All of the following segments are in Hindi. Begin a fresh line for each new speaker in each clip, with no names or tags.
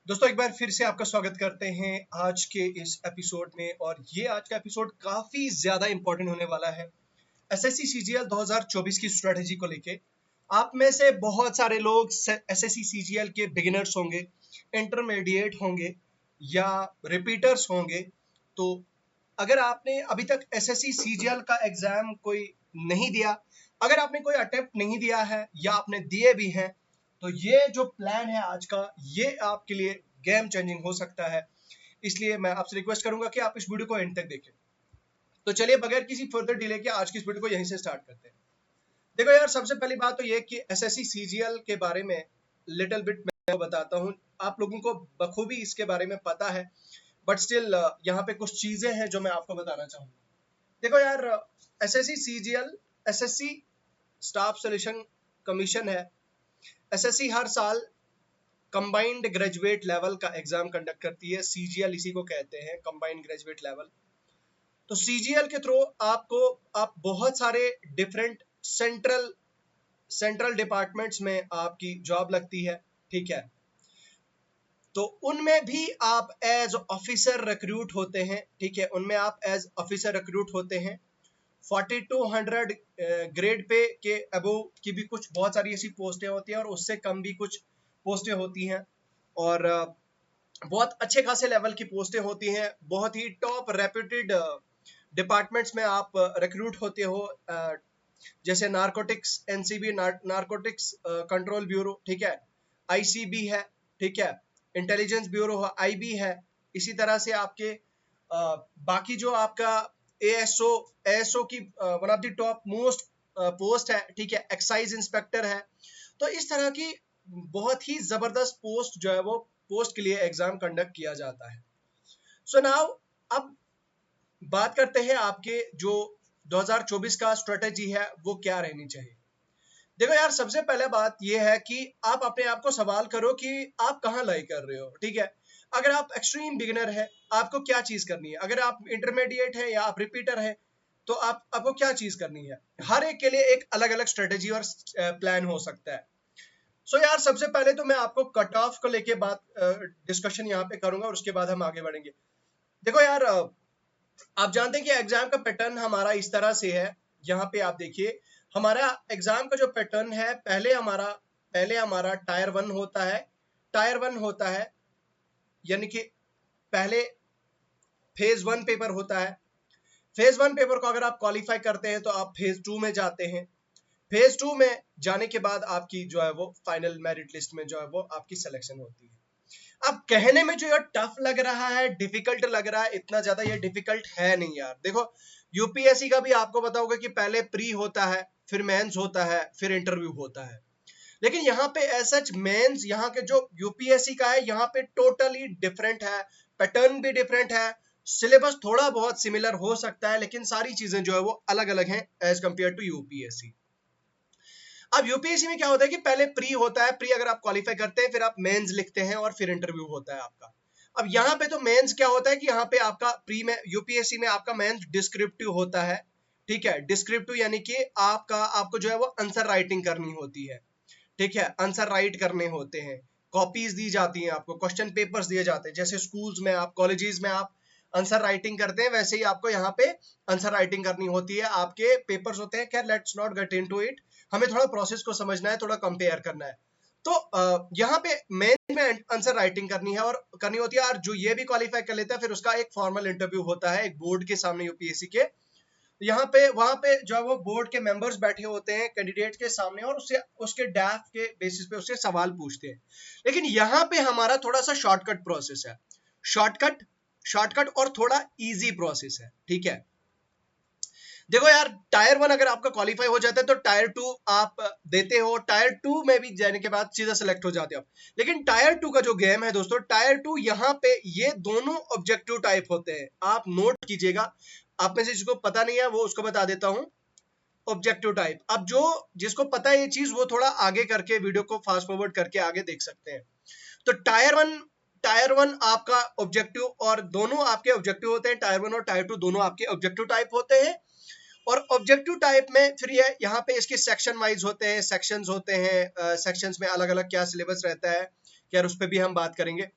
दोस्तों एक बार फिर से आपका स्वागत करते हैं आज के इस एपिसोड में। और ये आज का एपिसोड काफी ज्यादा इंपॉर्टेंट होने वाला है एसएससी सीजीएल 2024 की स्ट्रेटेजी को लेके। आप में से बहुत सारे लोग एसएससी सीजीएल के बिगिनर्स होंगे, इंटरमीडिएट होंगे या रिपीटर्स होंगे। तो अगर आपने अभी तक एसएससी सीजीएल का एग्जाम कोई नहीं दिया, अगर आपने कोई अटेम्प्ट नहीं दिया है या आपने दिए भी हैं, तो ये जो प्लान है आज का, ये आपके लिए गेम चेंजिंग हो सकता है। इसलिए मैं आपसे रिक्वेस्ट करूंगा कि आप इस वीडियो को एंड तक देखें। तो चलिए बगैर किसी फर्दर डिले के आज की इस वीडियो को यहीं से स्टार्ट करते हैं। देखो यार, सबसे पहली बात तो ये कि एसएससी सीजीएल के बारे में लिटिल बिट मैं बताता हूँ। आप लोगों को बखूबी इसके बारे में पता है, बट स्टिल यहाँ पे कुछ चीजें हैं जो मैं आपको बताना चाहूंगा। देखो यार, SSC CGL SSC staff selection commission है। एसएससी हर साल कंबाइंड ग्रेजुएट लेवल का एग्जाम कंडक्ट करती है। सीजीएल इसी को कहते हैं, कंबाइंड ग्रेजुएट लेवल। तो सीजीएल के थ्रू आप बहुत सारे डिफरेंट सेंट्रल डिपार्टमेंट्स में आपकी जॉब लगती है, ठीक है। तो उनमें भी आप एज ऑफिसर रिक्रूट होते हैं, ठीक है। उनमें आप एज ऑफिसर रिक्रूट होते हैं। 4200 ग्रेड पे के अबोव की भी कुछ बहुत सारी ऐसी पोस्टें होती हैं और उससे कम भी कुछ पोस्टें होती हैं। और बहुत अच्छे खासे लेवल की पोस्टें होती हैं। बहुत ही टॉप रेप्यूटेड डिपार्टमेंट्स में आप रिक्रूट होते हो, जैसे narcotics NCB, narcotics control bureau, ठीक है। आईसीबी है, ठीक है। इंटेलिजेंस ब्यूरो है, आईबी है। इसी तरह से आपके बाकी जो आपका एएसओ की one of the top most post है, ठीक है। एक्साइज इंस्पेक्टर है। तो इस तरह की बहुत ही जबरदस्त पोस्ट जो है वो पोस्ट के लिए एग्जाम कंडक्ट किया जाता है। सो नाउ अब बात करते हैं आपके जो 2024 का स्ट्रेटेजी है वो क्या रहनी चाहिए। देखो यार, सबसे पहले बात यह है कि आप अपने आप को सवाल करो कि आप कहाँ लाई कर रहे हो, ठीक है। अगर आप एक्सट्रीम बिगिनर है, आपको क्या चीज करनी है। अगर आप इंटरमीडिएट है या आप रिपीटर है, तो आपको क्या चीज करनी है। हर एक के लिए एक अलग अलग स्ट्रेटेजी और प्लान हो सकता है। सो यार, सबसे पहले तो मैं आपको कट ऑफ को लेके बात डिस्कशन यहाँ पे करूंगा और उसके बाद हम आगे बढ़ेंगे। देखो यार, आप जानते हैं कि एग्जाम का पैटर्न हमारा इस तरह से है। यहाँ पे आप देखिए, हमारा एग्जाम का जो पैटर्न है, पहले हमारा टायर वन होता है। टायर वन होता है यानी कि पहले फेज वन पेपर होता है। फेज वन पेपर को अगर आप क्वालिफाई करते हैं तो आप फेज टू में जाते हैं। फेज टू में जाने के बाद आपकी जो है वो फाइनल मेरिट लिस्ट में जो है वो आपकी सिलेक्शन होती है। अब कहने में जो यार टफ लग रहा है, डिफिकल्ट लग रहा है, इतना ज्यादा ये डिफिकल्ट है नहीं यार। देखो, यूपीएससी का भी आपको पता होगा कि पहले प्री होता है, फिर मेंस होता है, फिर इंटरव्यू होता है। लेकिन यहाँ पे ऐसा मेंस, यहाँ के जो यूपीएससी का है, यहाँ पे टोटली डिफरेंट है। पैटर्न भी डिफरेंट है। सिलेबस थोड़ा बहुत सिमिलर हो सकता है, लेकिन सारी चीजें जो है वो अलग अलग हैं एज कंपेयर टू यूपीएससी। अब यूपीएससी में क्या होता है कि पहले प्री होता है। प्री अगर आप क्वालिफाई करते हैं, फिर आप मेंस लिखते हैं और फिर इंटरव्यू होता है आपका। अब यहाँ पे तो मेंस क्या होता है कि यहाँ पे आपका प्री में, यूपीएससी में आपका मेंस डिस्क्रिप्टिव होता है, ठीक है। डिस्क्रिप्टिव यानी कि आपको जो है वो आंसर राइटिंग करनी होती है, ठीक है। आंसर राइट करने होते हैं। कॉपीज दी जाती हैं आपको, क्वेश्चन पेपर्स दिए जाते हैं। जैसे स्कूल्स में आप, कॉलेजेस में आप आंसर राइटिंग करते हैं, वैसे ही आपको यहाँ पे आंसर राइटिंग करनी होती है। आपके पेपर्स होते हैं। खैर, let's not get into it. हमें थोड़ा प्रोसेस को समझना है, थोड़ा कंपेयर करना है। तो यहाँ पे मेन में आंसर राइटिंग करनी है और करनी होती है। और जो ये भी क्वालिफाई कर लेता है, फिर उसका एक फॉर्मल इंटरव्यू होता है एक बोर्ड के सामने, यूपीएससी के। यहाँ पे वहां पे जो है वो बोर्ड के मेंबर्स बैठे होते हैं कैंडिडेट के सामने, और उससे उसके डैफ के बेसिस पे उससे सवाल पूछते हैं। लेकिन यहाँ पे हमारा थोड़ा सा शॉर्टकट प्रोसेस है। शॉर्टकट शॉर्टकट और थोड़ा इजी प्रोसेस है, ठीक है। देखो यार, टायर वन अगर आपका क्वालिफाई हो जाता है तो टायर टू आप देते हो। टायर टू में भी जाने के बाद सीधा सेलेक्ट हो जाते हो आप। लेकिन टायर टू का जो गेम है दोस्तों, टायर टू यहाँ पे ये दोनों ऑब्जेक्टिव टाइप होते हैं। आप नोट कीजिएगा। आप में से जिसको पता नहीं है वो उसको बता देता हूं। ऑब्जेक्टिव टाइप, अब जो जिसको पता है ये चीज, वो थोड़ा आगे करके वीडियो को फास्ट फॉरवर्ड करके आगे देख सकते हैं। तो टायर वन आपका ऑब्जेक्टिव, और दोनों आपके ऑब्जेक्टिव होते हैं। टायर वन और टायर टू दोनों आपके ऑब्जेक्टिव टाइप होते हैं। और ऑब्जेक्टिव टाइप में फिर ये यहाँ पे इसके सेक्शन वाइज होते हैं, सेक्शंस होते हैं। सेक्शंस में अलग अलग क्या सिलेबस रहता है, यार उस पर भी हम बात करेंगे।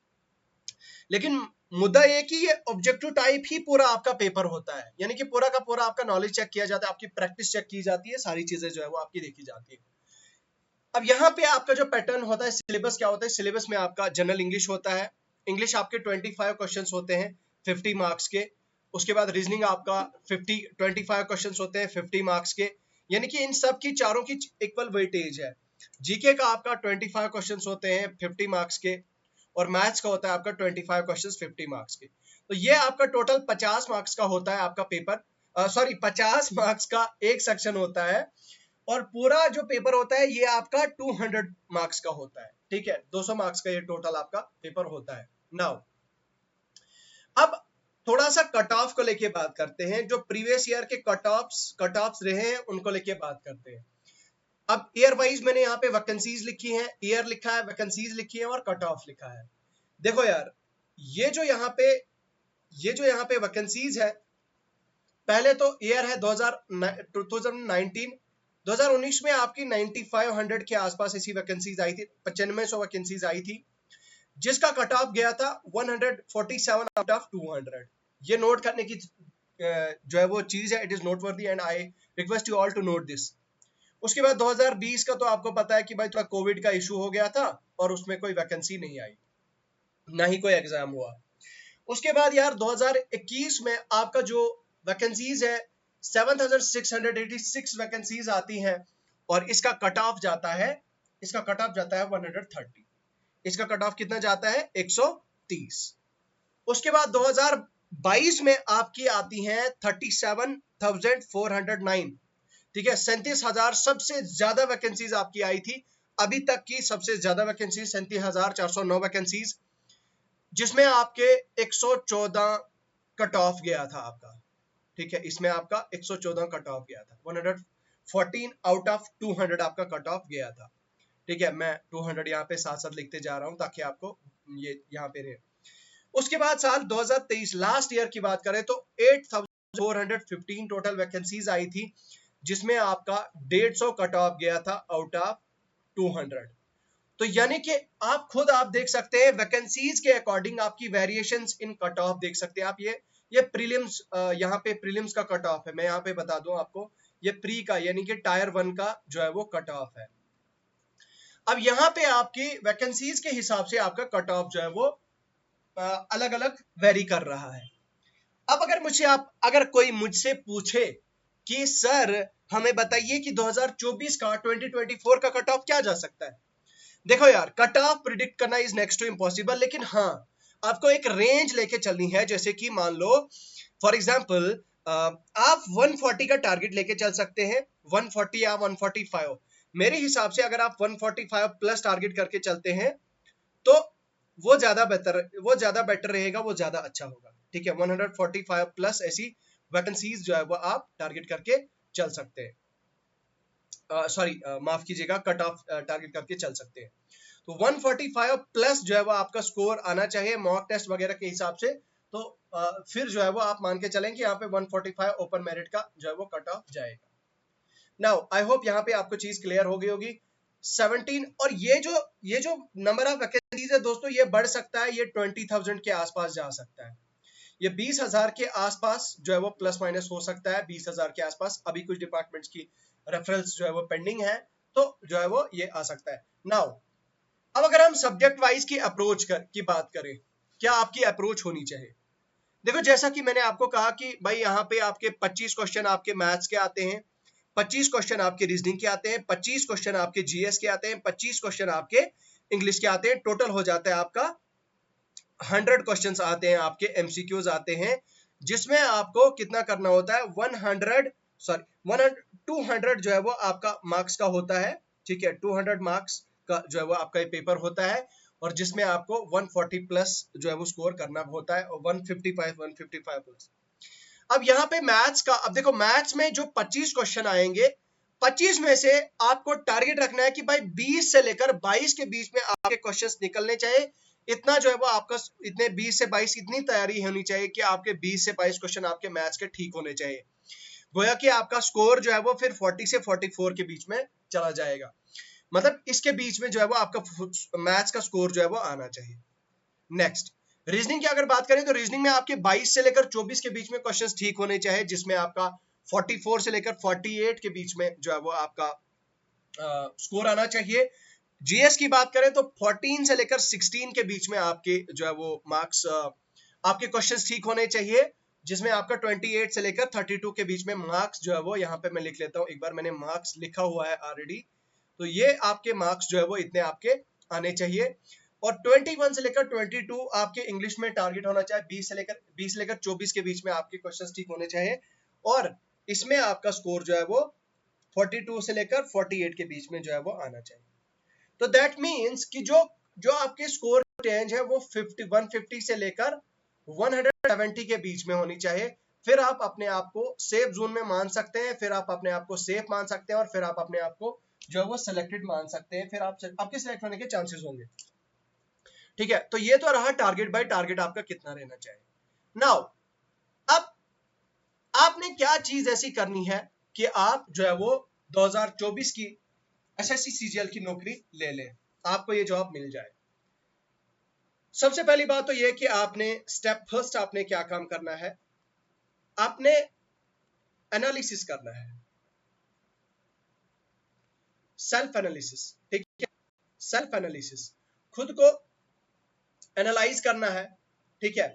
लेकिन मुद्दा ये कि ये ऑब्जेक्टिव टाइप ही पूरा आपका पेपर होता है, यानी कि पूरा का पूरा आपका नॉलेज चेक किया जाता है, आपकी प्रैक्टिस चेक की जाती है, सारी चीजें जो है वो आपकी देखी जाती है। अब यहाँ पे आपका जो पैटर्न होता है, सिलेबस क्या होता है, सिलेबस में आपका जनरल इंग्लिश होता है, इंग्लिश आपके 25 क्वेश्चंस होते हैं 50 मार्क्स के। उसके बाद रीजनिंग आपका 25 क्वेश्चंस होते हैं 50 मार्क्स के, यानी कि इन सब की चारों की इक्वल वेटेज है। जीके का आपका 25 क्वेश्चंस होते हैं 50 मार्क्स के, और मैथ्स का होता है आपका 25 क्वेश्चंस 50 मार्क्स के। तो ये आपका टोटल 50 मार्क्स का होता है आपका पेपर, 50 मार्क्स का एक सेक्शन होता है, और पूरा जो पेपर होता है ये आपका 200 मार्क्स का होता है, ठीक है, 200 मार्क्स का ये टोटल आपका पेपर होता है। नाउ अब थोड़ा सा कट ऑफ को लेके बात करते हैं, जो प्रीवियस ईयर के कट ऑफ्स रहे हैं उनको लेके बात करते हैं। अब ईयर वाइज मैंने यहाँ पे वैकेंसीज लिखी है, ईयर लिखा है, वैकेंसीज लिखी है और कट ऑफ लिखा है। देखो यार, ये जो यहाँ पे वैकेंसीज है, पहले तो ईयर है 2019 2019 में आपकी 9500 के आसपास ऐसी वैकेंसीज आई थी, 9500 वैकेंसीज आई थी, जिसका कट ऑफ गया था 147 आउट ऑफ 200। ये नोट करने की जो है वो चीज है, it is noteworthy and I request you all to note this. उसके बाद 2020 का तो आपको पता है कि भाई थोड़ा कोविड का इशू हो गया था और उसमें कोई वैकेंसी नहीं आई, ना ही कोई एग्जाम हुआ। उसके बाद यार 2021 में आपका जो वैकेंसीज है 7686 वैकेंसीज आती हैं, और इसका कट ऑफ जाता है 130। इसका कट ऑफ कितना जाता है 130। उसके बाद 2022 में आपकी आती हैं 37,409, ठीक है, 37,000 सबसे ज्यादा वैकेंसीज आपकी आई थी अभी तक की, सबसे ज्यादा वैकेंसीज 37,409 वैकेंसीज, जिसमें आपके 114 कट ऑफ गया था आपका, ठीक है, इसमें आपका 114 कट ऑफ गया था, 114 आउट ऑफ 200 आपका कट ऑफ गया था, ठीक है। मैं 200 यहाँ पे साथ साथ लिखते जा रहा हूं ताकि आपको ये यहाँ पे रहे। उसके बाद साल 2023 लास्ट ईयर की बात करें तो 8,415 टोटल वैकेंसीज आई थी, जिसमें आपका 150 कट ऑफ गया था आउट ऑफ 200। तो यानी कि आप देख सकते हैं वैकेंसीज के अकॉर्डिंग आपकी वेरिएशंस इन कट ऑफ देख सकते हैं आप। ये प्रीलिम्स, यहाँ पे प्रीलिम्स का कट ऑफ है, मैं यहाँ पे बता दूं आपको, ये प्री का यानी कि टायर 1 का जो है वो कट ऑफ है। अब यहाँ पे आपकी वैकेंसीज के हिसाब से आपका कट ऑफ जो है वो अलग अलग वेरी कर रहा है। अब अगर कोई मुझसे पूछे कि सर हमें बताइए कि 2024 का 2024 का कट ऑफ क्या जा सकता है, देखो यार, कट ऑफ प्रिडिक्ट करना इज नेक्स्ट टू इम्पॉसिबल, लेकिन हाँ आपको एक रेंज लेके चलनी है। जैसे कि मान लो फॉर एग्जांपल आप 140 का टारगेट लेके चल सकते हैं, 140 या 145। मेरे हिसाब से अगर आप 145 प्लस टारगेट करके चलते हैं तो वो ज्यादा बेटर रहेगा, वो ज्यादा अच्छा होगा, ठीक है। 145 प्लस ऐसी वैकेंसीज जो है वो आप टारगेट करके चल सकते हैं, माफ कीजिएगा, कट ऑफ टारगेट करके चल सकते हैं। तो 145 प्लस जो है वो आपका स्कोर आना चाहिए मॉक टेस्ट वगैरह के हिसाब से। तो फिर जो है वो आप मान के चलें कि यहाँ पे 145 ओपन मेरिट का जो है वो कट ऑफ जाएगा। नाउ आई होप यहाँ पे आपको चीज क्लियर हो गई होगी। 17 और ये जो नंबर ऑफ वैकेंसीज है दोस्तों, ये बढ़ सकता है, ये 20,000 के आसपास जा सकता है, ये 20,000 के आसपास जो है वो प्लस माइनस हो सकता है, 20,000 के आसपास। अभी कुछ डिपार्टमेंट्स की रेफरेंस जो है वो पेंडिंग है, तो जो है वो ये आ सकता है। नाउ अब अगर हम सब्जेक्ट वाइज की अप्रोच की बात करें, क्या आपकी अप्रोच होनी चाहिए। देखो, जैसा कि मैंने आपको कहा कि भाई यहाँ पे आपके 25 क्वेश्चन आपके मैथ्स के आते हैं, 25 क्वेश्चन आपके रीजनिंग के आते हैं, 25 क्वेश्चन आपके जीएस के आते हैं, 25 क्वेश्चन आपके इंग्लिश के आते हैं। टोटल हो जाता है आपका 100 क्वेश्चंस आते हैं, आपके एमसीक्यूज आते हैं, जिसमें आपको कितना करना होता है 200 जो है वो आपका मार्क्स का होता है, ठीक है। 200 मार्क्स का जो है वो आपका पेपर होता है, और जिसमें आपको 140 प्लस जो है वो स्कोर करना होता है, और 155 प्लस। अब यहाँ पे मैथ्स का, अब देखो मैथ्स में जो 25 क्वेश्चन आएंगे, 25 में से आपको टारगेट रखना है कि भाई 20 से लेकर 22 के बीच में आपके क्वेश्चंस निकलने चाहिए। इतना जो है वो आपका, इतने 20 से 22 इतनी तैयारी होनी चाहिए कि आपके 20 से 22 क्वेश्चन आपके मैथ्स के ठीक होने चाहिए। गोया कि आपका स्कोर जो है वो फिर 40 से 44 के बीच में चला जाएगा, मतलब इसके बीच में जो है वो आपका मैथ्स का स्कोर जो है वो आना चाहिए। नेक्स्ट, रीजनिंग की अगर बात करें तो रीजनिंग में आपके 22 से लेकर 24 के बीच में क्वेश्चंस ठीक होने चाहिए, जिसमें आपका 44 से लेकर 48 के बीच में जो है वो आपका स्कोर आना चाहिए। जीएस की बात करें तो 14 से लेकर 16 के बीच में आपके जो है वो मार्क्स आपके क्वेश्चंस ठीक होने चाहिए, जिसमें आपका 28 से लेकर 32 के बीच में मार्क्स जो है वो, यहाँ पे मैं लिख लेता हूँ एक बार, मैंने मार्क्स लिखा हुआ है ऑलरेडी, तो ये आपके मार्क्स जो है वो इतने आपके आने चाहिए। और 21 से लेकर 22 आपके इंग्लिश में टारगेट होना चाहिए, 20 से लेकर 24 के बीच में आपके क्वेश्चंस ठीक होने चाहिए, और इसमें आपका स्कोर जो है वो 42 से लेकर 48 के बीच में जो है वो आना चाहिए। तो दैट मीन्स कि जो जो आपके स्कोर रेंज है वो 150 से लेकर 170 के बीच में होनी चाहिए। फिर आप अपने आप को सेफ जोन में मान सकते हैं, फिर आप अपने आप को सेफ मान सकते हैं, और फिर आप अपने आप को जो है वो सिलेक्टेड मान सकते हैं, फिर आपके सिलेक्ट होने के चांसेस होंगे। ठीक है, तो ये तो रहा टारगेट बाय टारगेट आपका कितना रहना चाहिए। नाउ अब आपने क्या चीज ऐसी करनी है कि आप जो है वो 2024 की एसएससी सीजीएल की नौकरी ले लें, आपको ये जॉब मिल जाए। सबसे पहली बात तो ये कि आपने स्टेप फर्स्ट आपने क्या काम करना है, आपने एनालिसिस करना है, सेल्फ एनालिसिस। ठीक है, सेल्फ एनालिसिस, खुद को एनालाइज करना है। ठीक है,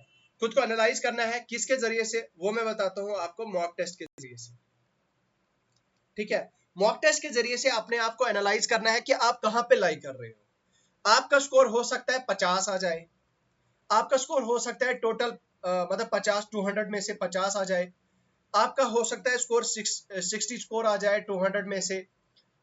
खुद को एनालाइज करना है, किसके जरिए से, वो मैं बताता हूं आपको, मॉक टेस्ट के जरिए से। ठीक है, मॉक टेस्ट के जरिए से अपने आप को एनालाइज करना है कि आप कहां पे लाई कर रहे हो। आपका स्कोर हो सकता है 50 आ जाए, आपका स्कोर हो सकता है टोटल मतलब 50 200 में से 50 आ जाए, आपका हो सकता है स्कोर 60 स्कोर आ जाए 200 में से,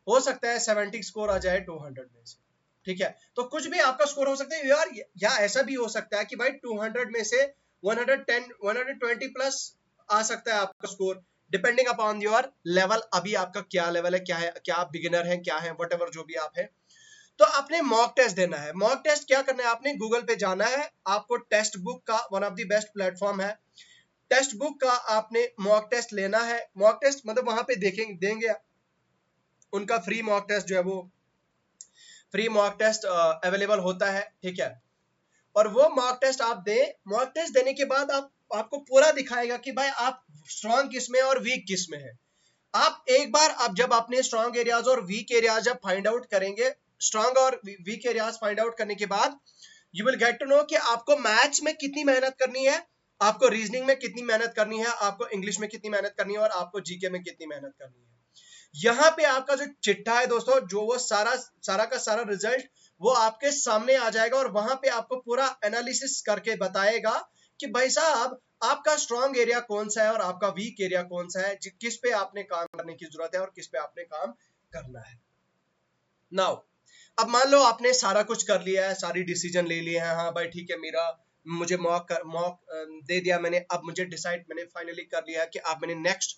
हो सकता है 70 स्कोर आ जाए 200 में से। ठीक है, तो कुछ भी आपका स्कोर हो सकता है यार, या ऐसा भी हो सकता है कि भाई 200 में से 110 120 प्लस आ सकता है आपका score, depending upon your level. अभी आपका क्या लेवल है, क्या है, क्या आप बिगिनर हैं, क्या है, व्हाटएवर जो भी आप है। तो आपने मॉक टेस्ट देना है। मॉक टेस्ट क्या करना है, आपने गूगल पे जाना है, आपको टेक्स्ट बुक का one of the best platform है, टेक्स्ट बुक का आपने मॉक टेस्ट लेना है। मॉक टेस्ट मतलब वहां पे देंगे उनका फ्री मॉक टेस्ट जो है वो फ्री मॉक टेस्ट अवेलेबल होता है। ठीक है, और वो मॉक टेस्ट आप दें, मॉक टेस्ट देने के बाद आपको पूरा दिखाएगा कि भाई आप स्ट्रांग किस में और वीक किस में है। आप एक बार आप जब अपने स्ट्रांग एरियाज और वीक एरियाज जब फाइंड आउट करेंगे, स्ट्रांग और वीक एरियाज फाइंड आउट करने के बाद you will get to know कि आपको मैथ्स में कितनी मेहनत करनी है, आपको रीजनिंग में कितनी मेहनत करनी है, आपको इंग्लिश में कितनी मेहनत करनी है, और आपको जीके में कितनी मेहनत करनी है। यहाँ पे आपका जो चिट्ठा है दोस्तों, जो वो सारा का सारा रिजल्ट वो आपके सामने आ जाएगा, और वहां पे आपको पूरा एनालिसिस करके बताएगा कि भाई साहब आपका स्ट्रॉन्ग एरिया कौन सा है और आपका वीक एरिया कौन सा है, किस पे आपने काम करने की जरूरत है और किस पे आपने काम करना है। नाउ अब मान लो आपने सारा कुछ कर लिया है, सारी डिसीजन ले लिए हैं, हाँ भाई ठीक है, मेरा मुझे मॉक दे दिया मैंने, अब मुझे डिसाइड मैंने फाइनली कर लिया है कि अब मैंने नेक्स्ट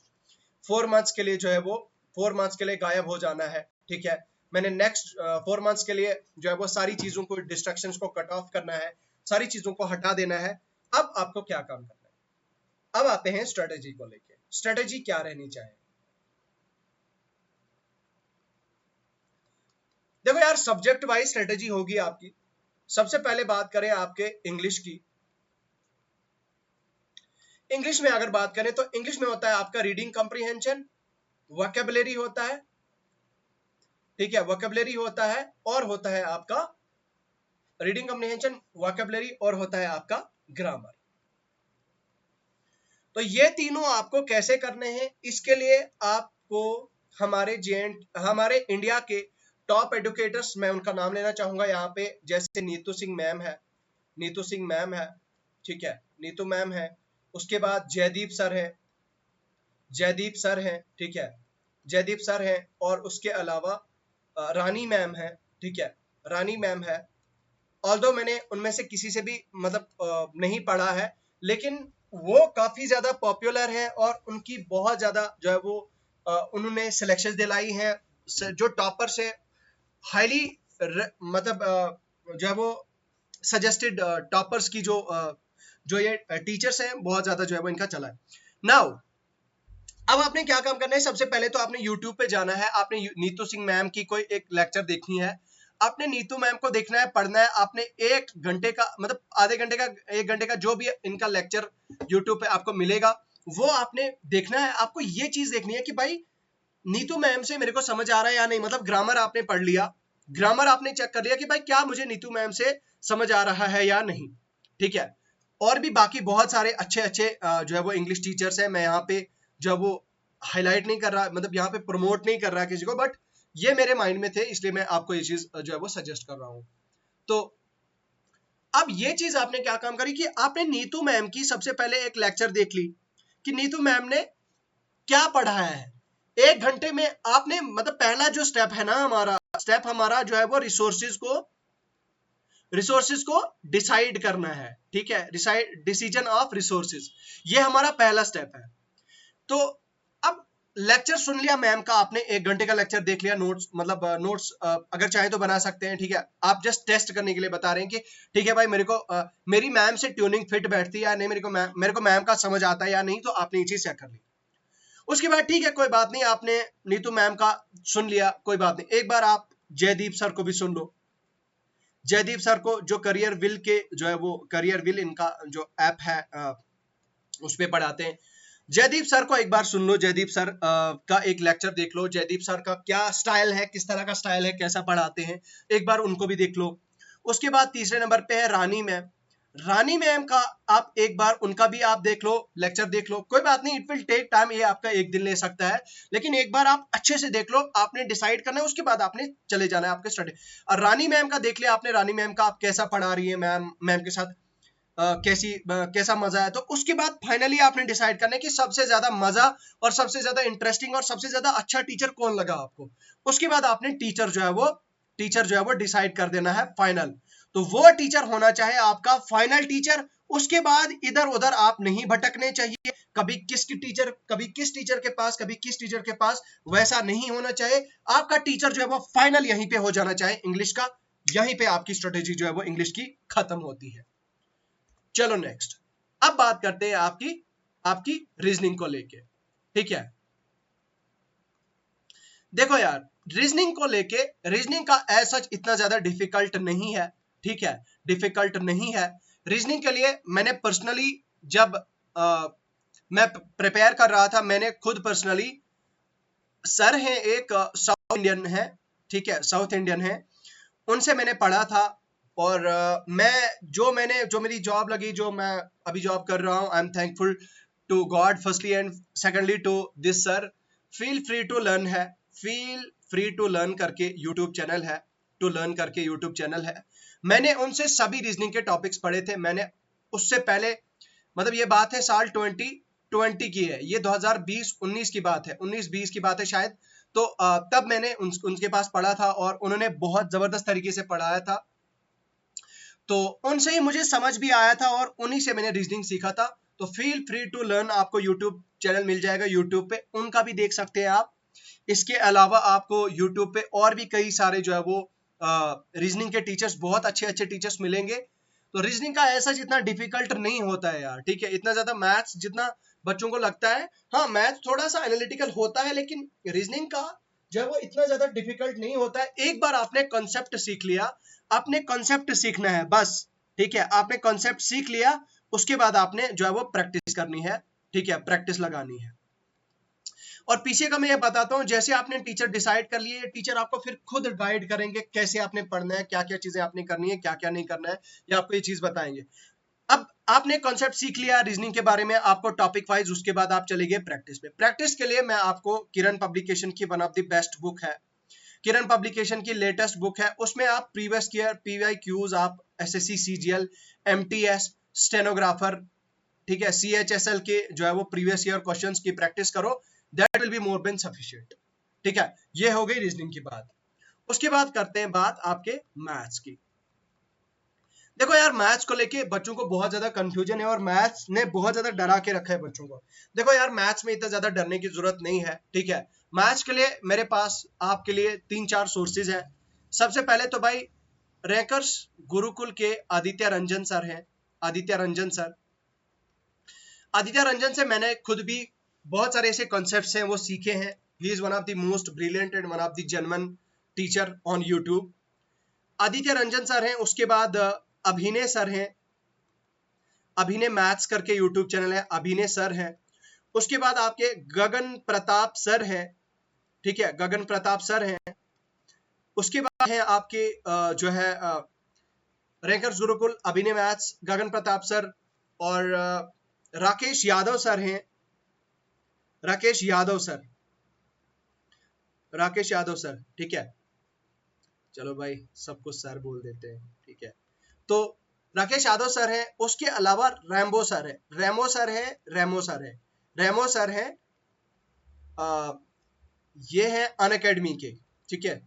4 मंथ्स के लिए जो है वो 4 मंथ्स के लिए गायब हो जाना है। ठीक है, मैंने नेक्स्ट 4 मंथ्स के लिए जो है वो सारी चीजों को, डिस्ट्रैक्शंस को कट ऑफ करना है, सारी चीजों को हटा देना है। अब आपको क्या काम करना है, अब आते हैं स्ट्रेटेजी को लेके। स्ट्रेटेजी क्या रहनी चाहिए, देखो यार सब्जेक्ट वाइज स्ट्रेटेजी होगी आपकी। सबसे पहले बात करें आपके इंग्लिश की। इंग्लिश में अगर बात करें तो इंग्लिश में होता है आपका रीडिंग कॉम्प्रिहेंशन, वोकैबुलरी होता है। ठीक है, वोकैबुलरी होता है, और होता है आपका रीडिंग कॉम्प्रिहेंशन, वोकैबुलरी, और होता है आपका ग्रामर। तो ये तीनों आपको कैसे करने हैं, इसके लिए आपको हमारे इंडिया के टॉप एडुकेटर्स, मैं उनका नाम लेना चाहूंगा यहाँ पे, जैसे नीतू सिंह मैम है, नीतू सिंह मैम है, ठीक है, नीतू मैम है। उसके बाद जयदीप सर है, जयदीप सर हैं, ठीक है, जयदीप सर हैं। और उसके अलावा रानी मैम है, ठीक है, रानी मैम है। ऑल्दो मैंने उनमें से किसी से भी मतलब नहीं पढ़ा है, लेकिन वो काफी ज्यादा पॉपुलर है, और उनकी बहुत ज्यादा जो है वो उन्होंने सिलेक्शन दिलाई हैं, जो टॉपर से हाईली मतलब जो है वो सजेस्टेड टॉपर्स की जो ये टीचर्स हैं, बहुत ज्यादा जो है वो इनका चला है। नाउ अब आपने क्या काम करना है, सबसे पहले तो आपने YouTube पे जाना है, आपने नीतू सिंह मैम की कोई एक लेक्चर देखनी है, आपने नीतू मैम को देखना है, पढ़ना है, आपने 1 घंटे का मतलब आधे घंटे का 1 घंटे का जो भी इनका लेक्चर यूट्यूब पे आपको मिलेगा वो आपने देखना है। आपको ये चीज देखनी है कि भाई नीतू मैम से मेरे को समझ आ रहा है या नहीं। मतलब ग्रामर आपने पढ़ लिया, ग्रामर आपने चेक कर लिया कि भाई क्या मुझे नीतू मैम से समझ आ रहा है या नहीं, ठीक है। और भी बाकी बहुत सारे अच्छे अच्छे जो है वो इंग्लिश टीचर्स हैं। मैं यहाँ पे जो है वो हाईलाइट नहीं कर रहा, मतलब यहाँ पे प्रमोट नहीं कर रहा किसी को, बट ये मेरे माइंड में थे इसलिए मैं आपको ये चीज जो है वो सजेस्ट कर रहा हूँ। तो अब ये चीज आपने क्या काम करी कि आपने नीतू मैम की सबसे पहले एक लेक्चर देख ली कि नीतू मैम ने क्या पढ़ाया है। 1 घंटे में आपने मतलब पहला जो स्टेप है ना, हमारा जो है वो रिसोर्सेज को डिसाइड करना है, ठीक है। डिसीजन ऑफ रिसोर्सेज, ये हमारा पहला स्टेप है। तो अब लेक्चर सुन लिया मैम का आपने, 1 घंटे का लेक्चर देख लिया, नोट्स मतलब नोट्स अगर चाहे तो बना सकते हैं, ठीक है। आप जस्ट टेस्ट करने के लिए बता रहे हैं कि ठीक है भाई मेरे को मेरी मैम से ट्यूनिंग फिट बैठती है या नहीं, मेरे को मैम का समझ आता है या नहीं, तो आपने ये चीज चेक कर ली। उसके बाद ठीक है कोई बात नहीं, आपने नीतू मैम का सुन लिया, कोई बात नहीं, एक बार आप जयदीप सर को भी सुन लो। जयदीप सर को जो करियर विल के जो है वो करियर विल इनका जो ऐप है उस पे पढ़ाते हैं। जयदीप सर को एक बार सुन लो, जयदीप सर का एक लेक्चर देख लो, जयदीप सर का क्या स्टाइल है, किस तरह का स्टाइल है, कैसा पढ़ाते हैं, एक बार उनको भी देख लो। उसके बाद तीसरे नंबर पे है रानी मैम। रानी मैम का आप एक बार उनका भी आप देख लो, लेक्चर देख लो, कोई बात नहीं, इट विल टेक टाइम, ये आपका 1 दिन ले सकता है, लेकिन एक बार आप अच्छे से देख लो, आपने डिसाइड करना है, उसके बाद आपने चले जाना है आपके स्टडी। और रानी मैम का देख लिया आपने, रानी मैम का आप कैसा पढ़ा रही है, मैम के साथ कैसा मजा है, तो उसके बाद फाइनली आपने डिसाइड करना है कि सबसे ज्यादा मजा और सबसे ज्यादा इंटरेस्टिंग और सबसे ज्यादा अच्छा टीचर कौन लगा आपको। उसके बाद आपने टीचर जो है वो डिसाइड कर देना है फाइनल। तो वो टीचर होना चाहे आपका फाइनल टीचर। उसके बाद इधर उधर आप नहीं भटकने चाहिए, कभी किस टीचर के पास, कभी किस टीचर के पास, वैसा नहीं होना चाहिए। आपका टीचर जो है वो फाइनल यहीं पे हो जाना चाहिए इंग्लिश का, यहीं पे आपकी स्ट्रेटेजी जो है वो इंग्लिश की खत्म होती है। चलो नेक्स्ट, अब बात करते हैं आपकी रीजनिंग को लेके, ठीक है। देखो यार, रीजनिंग को लेके, रीजनिंग का एज सच इतना ज्यादा डिफिकल्ट नहीं है, ठीक है, डिफिकल्ट नहीं है। रीजनिंग के लिए मैंने पर्सनली जब मैं प्रिपेयर कर रहा था, मैंने खुद पर्सनली, सर है एक साउथ इंडियन है, ठीक है, साउथ इंडियन है, उनसे मैंने पढ़ा था। और जो मेरी जॉब लगी, जो मैं अभी जॉब कर रहा हूँ, I am thankful to God firstly and secondly to this sir. Feel free to learn है, फील फ्री टू लर्न करके यूट्यूब चैनल है, मैंने उनसे सभी रीजनिंग के टॉपिक्स पढ़े थे। मैंने उससे पहले, मतलब ये बात है साल 2020 की है, ये 2020-19 की बात है, 19-20 की बात है शायद। तो तब मैंने उनके पास पढ़ा था और उन्होंने बहुत जबरदस्त तरीके से पढ़ाया था, तो उनसे ही मुझे समझ भी आया था और उन्हीं से मैंने रीजनिंग सीखा था। तो फील फ्री टू लर्न, आपको यूट्यूब चैनल मिल जाएगा यूट्यूब पे, उनका भी देख सकते हैं आप। इसके अलावा आपको यूट्यूब पे और भी कई सारे जो है वो रीजनिंग के टीचर्स, बहुत अच्छे अच्छे टीचर्स मिलेंगे। तो रीजनिंग का ऐसा जितना डिफिकल्ट नहीं होता है यार, ठीक है, इतना ज्यादा मैथ्स जितना बच्चों को लगता है, हाँ मैथ थोड़ा सा एनालिटिकल होता है, लेकिन रीजनिंग का जो है वो इतना ज्यादा डिफिकल्ट नहीं होता है। एक बार आपने कॉन्सेप्ट सीख लिया, आपने कॉन्सेप्ट सीखना है बस, ठीक है, आपने कॉन्सेप्ट सीख लिया, उसके बाद आपने जो है वो प्रैक्टिस करनी है, ठीक है, प्रैक्टिस लगानी है। और पीछे का मैं ये बताता हूँ, जैसे आपने टीचर डिसाइड कर लिए, टीचर आपको फिर खुद गाइड करेंगे कैसे आपने पढ़ना है, क्या क्या चीजें आपने करनी है, क्या क्या नहीं करना है, ये आपको ये चीज बताएंगे। अब आपने कॉन्सेप्ट सीख लिया रीजनिंग के बारे में, आपको टॉपिक वाइज, उसके बाद आप चले गए प्रैक्टिस पे। प्रैक्टिस के लिए मैं आपको किरण पब्लिकेशन की one of the best book है, किरण पब्लिकेशन की लेटेस्ट बुक है, उसमें आप प्रीवियस ईयर PYQs, आप SSC CGL MTS स्टेनोग्राफर, ठीक है, CHSL के जो है वो प्रीवियस ईयर क्वेश्चंस की प्रैक्टिस करो, that will be more than sufficient, ठीक है। ये हो गई रीजनिंग की बात। उसके बाद करते हैं बात आपके मैथ्स की। देखो यार, मैथ्स को लेके बच्चों को बहुत ज्यादा कंफ्यूजन है और मैथ्स ने बहुत ज्यादा डरा के रखा है बच्चों को। देखो यार, मैथ्स में इतना ज्यादा डरने की जरूरत नहीं है, ठीक है। मैथ्स के लिए मेरे पास आपके लिए 3-4 सोर्सेज है। सबसे पहले तो भाई रैंकर्स गुरुकुल के आदित्य रंजन सर हैं, आदित्य रंजन से मैंने खुद भी बहुत सारे ऐसे कॉन्सेप्ट्स हैं वो सीखे हैं। He is one of the most brilliant and one of the genuine teacher on YouTube. Aditya Ranjan sir हैं, उसके बाद अभिनय सर हैं, अभिनय मैथ्स करके यूट्यूब चैनल है, अभिनय सर हैं। उसके बाद आपके गगन प्रताप सर हैं, ठीक है, गगन प्रताप सर हैं। उसके बाद है आपके जो है रैंकर्स गुरुकुल, अभिनय मैथ्स, गगन प्रताप सर, और राकेश यादव सर हैं, राकेश यादव सर, राकेश यादव सर, ठीक है। चलो भाई सब कुछ सर बोल देते हैं, ठीक है। तो राकेश यादव सर है, उसके अलावा रैम्बो सर है, रेमो सर है, रेमो सर है, रेमो सर है, ये है अनअकैडमी के, ठीक है,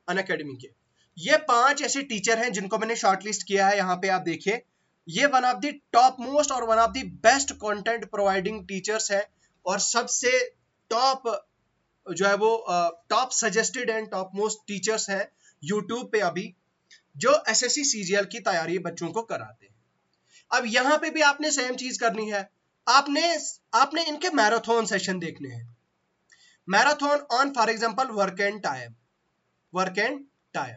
अनअकैडमी के। ये 5 ऐसे टीचर हैं जिनको मैंने शॉर्टलिस्ट किया है, यहाँ पे आप देखिए। ये one of the top most और one of the best content providing teachers है, और सबसे टॉप जो है वो top suggested and top most teachers हैं यूट्यूब पे अभी, जो एसएससी सीजीएल की तैयारी बच्चों को कराते हैं। अब यहाँ पे भी आपने सेम चीज करनी है, आपने इनके मैराथन सेशन देखने हैं। Marathon on for example work and time, work and time,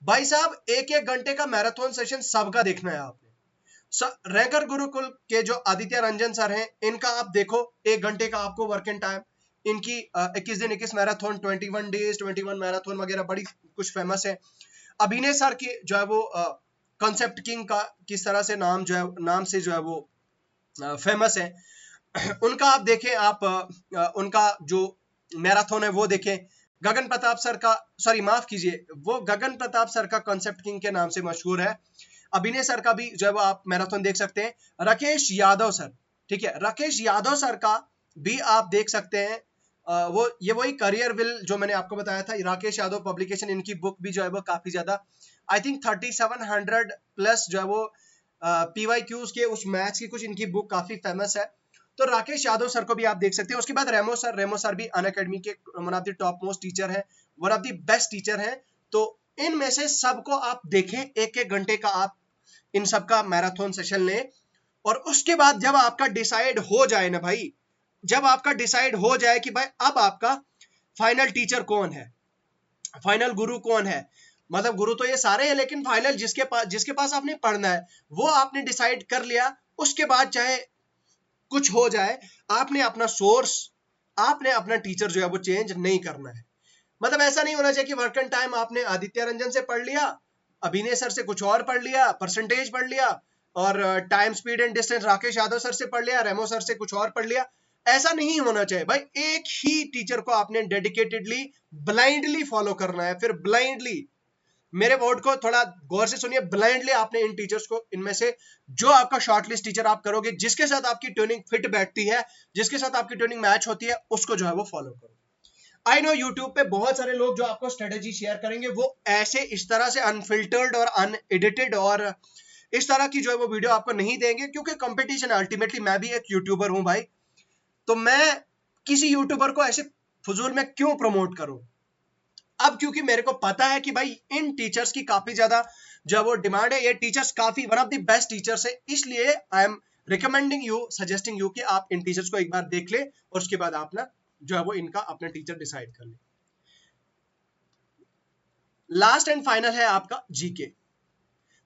भाई साहब 1-1 घंटे का मैराथन सेशन सबका देखना है आपने। रैंकर गुरुकुल के जो आदित्य रंजन सर हैं, इनका आप देखो 1 घंटे का आपको वर्क एंड टाइम, इनकी 21 दिन 21 मैराथन, 21 डेज 21 मैराथन वगैरह बड़ी कुछ फेमस है। अभिनय सर की जो है वो कॉन्सेप्ट किंग का किस तरह से नाम जो है, नाम से जो है वो फेमस है, उनका आप देखें, आप उनका जो मैराथन है वो देखें। गगन प्रताप सर का, सॉरी माफ कीजिए, वो गगन प्रताप सर का कॉन्सेप्ट किंग के नाम से मशहूर है। अभिनय सर का भी जो है वो आप मैराथन देख सकते हैं। राकेश यादव सर, ठीक है, राकेश यादव सर का भी आप देख सकते हैं। वो ये वही करियर विल जो मैंने आपको बताया था, राकेश यादव पब्लिकेशन, इनकी बुक भी जो है वो काफी ज्यादा, आई थिंक 3700 प्लस जो है वो PYQs के उस मैथ्स की कुछ इनकी बुक काफी फेमस है। तो राकेश यादव सर को भी आप देख सकते हैं। उसके बाद रेमो सर भी अनअकैडमी के one of the top most teacher हैं, one of the best teacher हैं। तो इनमें से सबको आप देखें, 1-1 घंटे का आप इन सबका मैराथन सेशन लें, और उसके बाद जब आपका डिसाइड हो जाए ना भाई, जब आपका डिसाइड हो जाए कि भाई अब आपका फाइनल टीचर कौन है, फाइनल गुरु कौन है, मतलब गुरु तो ये सारे हैं, लेकिन फाइनल जिसके पास आपने पढ़ना है वो आपने डिसाइड कर लिया, उसके बाद चाहे कुछ हो जाए, आपने अपना सोर्स, आपने अपना टीचर जो है वो चेंज नहीं करना है। मतलब ऐसा नहीं होना चाहिए कि वर्क एंड टाइम आपने आदित्य रंजन से पढ़ लिया, अभिनय सर से कुछ और पढ़ लिया, परसेंटेज पढ़ लिया, और time speed and distance Rakesh Yadav sir से पढ़ लिया, रेमो सर से कुछ और पढ़ लिया। ऐसा नहीं होना चाहिए भाई, एक ही टीचर को आपने डेडिकेटेडली ब्लाइंडली फॉलो करना है। फिर ब्लाइंडली, मेरे वर्ड को थोड़ा गौर से सुनिए, ब्लाइंडली आपने इन टीचर्स को, इनमें से जो आपका शॉर्टलिस्ट टीचर आप करोगे, जिसके साथ आपकी ट्यूनिंग फिट बैठती है, जिसके साथ आपकी ट्यूनिंग मैच होती है, उसको जो है वो फॉलो करो। आई नो यूट्यूब पे बहुत सारे लोग जो आपको स्ट्रेटेजी शेयर करेंगे, वो ऐसे इस तरह से अनफिल्टर्ड और अनएडिटेड और इस तरह की जो है वो वीडियो आपको नहीं देंगे, क्योंकि कंपटीशन है। अल्टीमेटली मैं भी एक यूट्यूबर हूं भाई, तो मैं किसी यूट्यूबर को ऐसे फजूल में क्यों प्रमोट करूं। अब क्योंकि मेरे को पता है कि भाई इन टीचर्स की काफी ज्यादा जो वो डिमांड है, ये टीचर्स काफी one of the best teachers है, इसलिए I am recommending you, suggesting you कि आप इन टीचर्स को एक बार देख ले, और उसके बाद आप ना जो है वो इनका अपना टीचर डिसाइड कर ले। लास्ट एंड फाइनल है आपका जीके।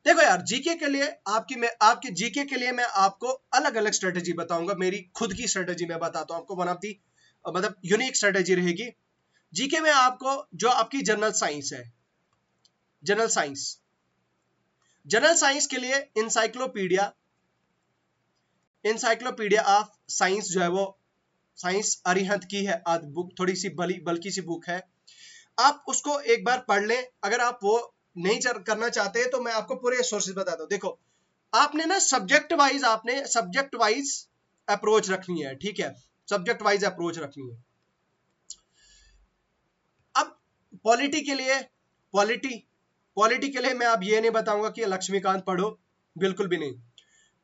देखो यार, जीके के लिए आपकी जीके के लिए मैं आपको अलग अलग स्ट्रेटेजी बताऊंगा, मेरी खुद की स्ट्रेटेजी मैं बताता हूं आपको, वन ऑफ दी मतलब यूनिक स्ट्रेटेजी रहेगी। जीके में आपको जो आपकी जनरल साइंस है, जनरल साइंस के लिए इंसाइक्लोपीडिया ऑफ साइंस जो है वो साइंस अरिहंत की है बुक, थोड़ी सी बल्कि सी बुक है, आप उसको एक बार पढ़ लें। अगर आप वो नहीं करना चाहते तो मैं आपको पूरे सोर्सेज बताता हूं। देखो, आपने ना सब्जेक्ट वाइज अप्रोच रखनी है, ठीक है, सब्जेक्ट वाइज अप्रोच रखनी है। अब पॉलिटी के लिए मैं अब ये नहीं बताऊंगा कि लक्ष्मीकांत पढ़ो, बिल्कुल भी नहीं।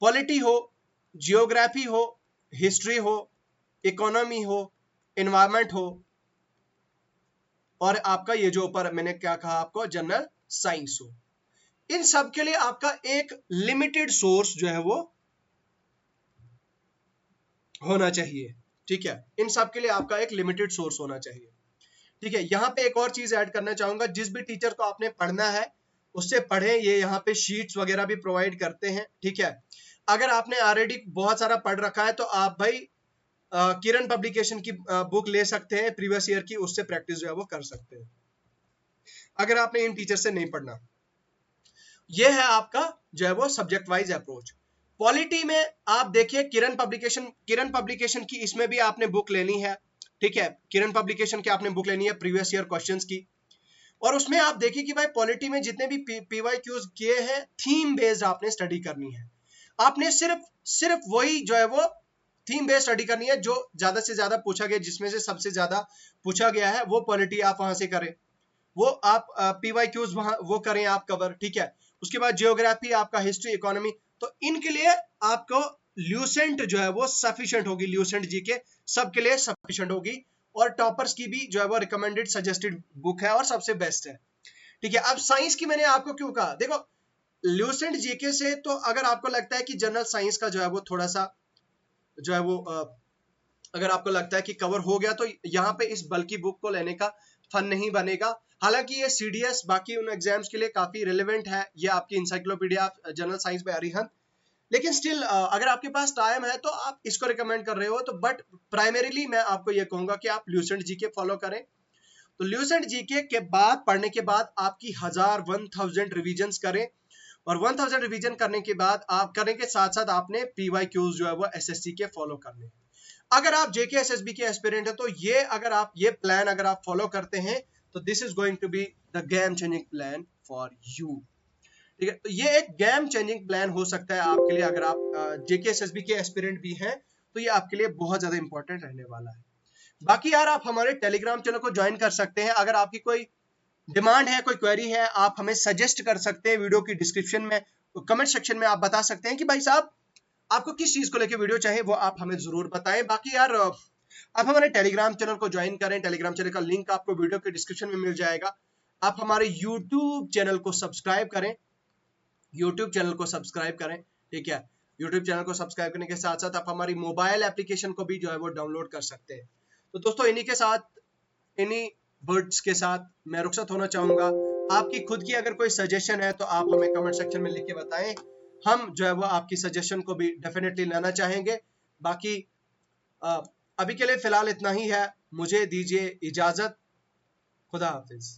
पॉलिटी हो, जियोग्राफी हो, हिस्ट्री हो, इकोनॉमी हो, एनवायरमेंट हो, और आपका ये जो ऊपर मैंने क्या कहा आपको, जनरल साइंस हो, इन सब के लिए आपका एक लिमिटेड सोर्स जो है वो होना चाहिए, ठीक है, इन सब के लिए आपका एक लिमिटेड सोर्स होना चाहिए, ठीक है। यहां पे एक और चीज ऐड करना चाहूंगा, जिस भी टीचर को आपने पढ़ना है उससे पढ़ें, ये यहाँ पे शीट्स वगैरह भी प्रोवाइड करते हैं, ठीक है। अगर आपने ऑलरेडी बहुत सारा पढ़ रखा है तो आप भाई किरण पब्लिकेशन की बुक ले सकते हैं प्रीवियस ईयर की, उससे प्रैक्टिस जो है वो कर सकते हैं अगर आपने इन टीचर से नहीं पढ़ना। ये है आपका जो है वो सब्जेक्ट वाइज अप्रोच। पॉलिटी में आप देखिए किरण पब्लिकेशन की इसमें भी आपने बुक लेनी है, ठीक है। किरण पब्लिकेशन की आपने बुक लेनी है प्रीवियस ईयर क्वेश्चंस की, और उसमें आप देखिए कि भाई पॉलिटी में जितने भी पीवाईक्यूज किए हैं थीम बेस्ड आपने स्टडी करनी है। आपने सिर्फ वही जो है वो थीम बेस्ड स्टडी करनी है जो ज्यादा से ज्यादा पूछा गया, जिसमें से सबसे ज्यादा पूछा गया है वो पॉलिटी आप वहां से करें, वो आप पीवाईक्यूज वहां वो करें आप कवर, ठीक है। उसके बाद जियोग्राफी, आपका हिस्ट्री, इकोनॉमी, तो इनके लिए आपको ल्यूसेंट जो है वो सफिशिएंट होगी, ल्यूसेंट जीके सबके लिए सफिशिएंट होगी, और टॉपर्स की भी जो है वो रिकमेंडेड सजेस्टेड बुक है और सबसे बेस्ट है, ठीक है। अब साइंस की मैंने आपको क्यों कहा, देखो ल्यूसेंट जीके से तो अगर आपको लगता है कि जनरल साइंस का जो है वो थोड़ा सा जो है वो अगर आपको लगता है कि कवर हो गया तो यहाँ पे इस बल्कि बुक को लेने का फन नहीं बनेगा। हालांकि ये सीडीएस बाकी उन एग्जाम्स के लिए काफी रिलेवेंट है, ये आपकी encyclopedia general science by Arihant, लेकिन स्टिल अगर आपके पास टाइम है तो आप इसको रिकमेंड कर रहे हो तो, बट प्राइमरीली मैं आपको ये कहूंगा कि आप ल्यूसेंट जीके फॉलो करें। तो ल्यूसेंट जीके के बाद पढ़ने के बाद आपकी 1000 रिविजन्स करें, और 1000 रिवीजन करने के बाद आप करने के साथ साथ आपने पीवाईक्यूज जो है वो एसएससी के फॉलो करने। अगर आप जेके एसएसबी के एस्पिरेंट है तो ये अगर आप ये प्लान अगर आप फॉलो करते हैं तो this is going to be the game changing plan for you, ठीक है। तो ये एक गेम चेंजिंग प्लान हो सकता है आपके लिए, अगर आप जेके एसएसबी के एस्पिरेंट भी हैं तो ये आपके लिए बहुत ज्यादा इंपॉर्टेंट रहने वाला है। बाकी यार आप हमारे टेलीग्राम चैनल को ज्वाइन कर सकते हैं, अगर आपकी कोई डिमांड है, कोई क्वेरी है, आप हमें सजेस्ट कर सकते हैं वीडियो की डिस्क्रिप्शन में, कमेंट सेक्शन में आप बता सकते हैं कि भाई साहब आपको किस चीज को लेकर वीडियो चाहिए, वो आप हमें जरूर बताएं। बाकी यार आप हमारे टेलीग्राम चैनल को ज्वाइन करें, टेलीग्राम चैनल का लिंक आपको वीडियो के डिस्क्रिप्शन में मिल जाएगा। आप हमारे यूट्यूब चैनल को सब्सक्राइब करें, यूट्यूब चैनल को सब्सक्राइब करें, ठीक है। यूट्यूब चैनल को सब्सक्राइब करने के साथ साथ आप हमारी मोबाइल एप्लीकेशन को भी जो है वो डाउनलोड कर सकते हैं। तो दोस्तों इन्हीं के साथ, इन्हीं वर्ड्स के साथ मैं रुखसत होना चाहूंगा। आपकी खुद की अगर कोई सजेशन है तो आप हमें कमेंट सेक्शन में लिख के बताएं, हम जो है वो आपकी सजेशन को भी डेफिनेटली लेना चाहेंगे। बाकी अभी के लिए फिलहाल इतना ही है, मुझे दीजिए इजाजत, खुदा हाफिज।